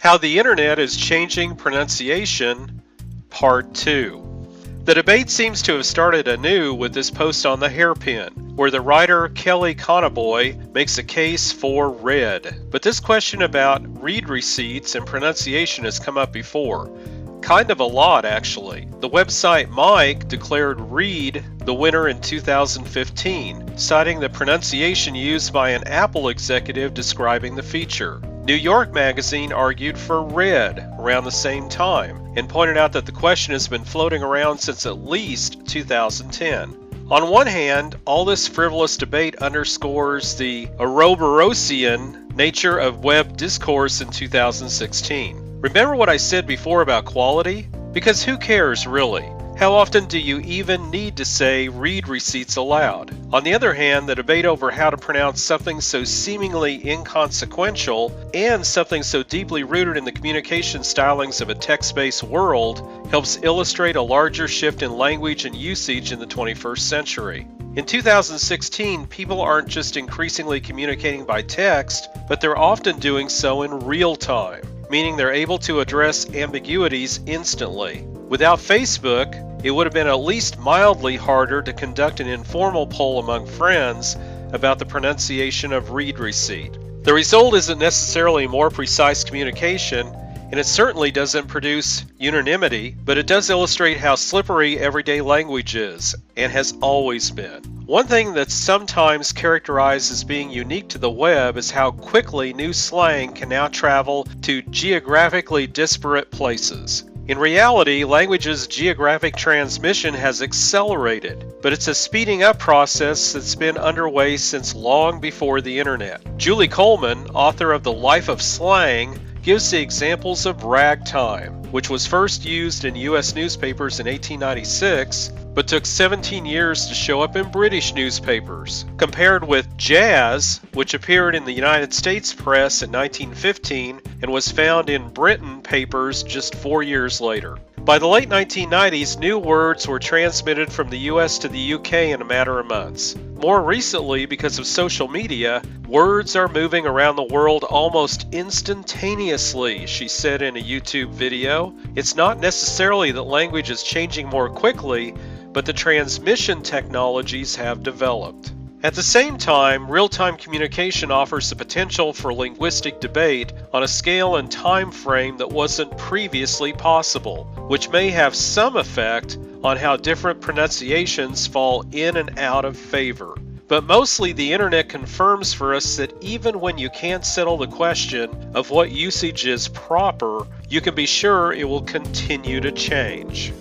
How the Internet is Changing Pronunciation, Part 2. The debate seems to have started anew with this post on the hairpin, where the writer Kelly Conaboy makes a case for read. But this question about read receipts and pronunciation has come up before. Kind of a lot, actually. The website Mike declared read the winner in 2015, citing the pronunciation used by an Apple executive describing the feature. New York Magazine argued for read around the same time and pointed out that the question has been floating around since at least 2010. On one hand, all this frivolous debate underscores the Ouroborosian nature of web discourse in 2016. Remember what I said before about quality? Because who cares really? How often do you even need to say read receipts aloud? On the other hand, the debate over how to pronounce something so seemingly inconsequential and something so deeply rooted in the communication stylings of a text-based world helps illustrate a larger shift in language and usage in the 21st century. In 2016, people aren't just increasingly communicating by text, but they're often doing so in real time, meaning they're able to address ambiguities instantly. Without Facebook, it would have been at least mildly harder to conduct an informal poll among friends about the pronunciation of read receipt. The result isn't necessarily more precise communication, and it certainly doesn't produce unanimity, but it does illustrate how slippery everyday language is, and has always been. One thing that's sometimes characterized as being unique to the web is how quickly new slang can now travel to geographically disparate places. In reality, language's geographic transmission has accelerated, but it's a speeding up process that's been underway since long before the internet. Julie Coleman, author of The Life of Slang, gives the examples of ragtime, which was first used in U.S. newspapers in 1896, but took 17 years to show up in British newspapers, compared with jazz, which appeared in the United States press in 1915 and was found in Britain papers just 4 years later. By the late 1990s, new words were transmitted from the US to the UK in a matter of months. More recently, because of social media, words are moving around the world almost instantaneously, she said in a YouTube video. It's not necessarily that language is changing more quickly, but the transmission technologies have developed. At the same time, real-time communication offers the potential for linguistic debate on a scale and time frame that wasn't previously possible, which may have some effect on how different pronunciations fall in and out of favor. But mostly the internet confirms for us that even when you can't settle the question of what usage is proper, you can be sure it will continue to change.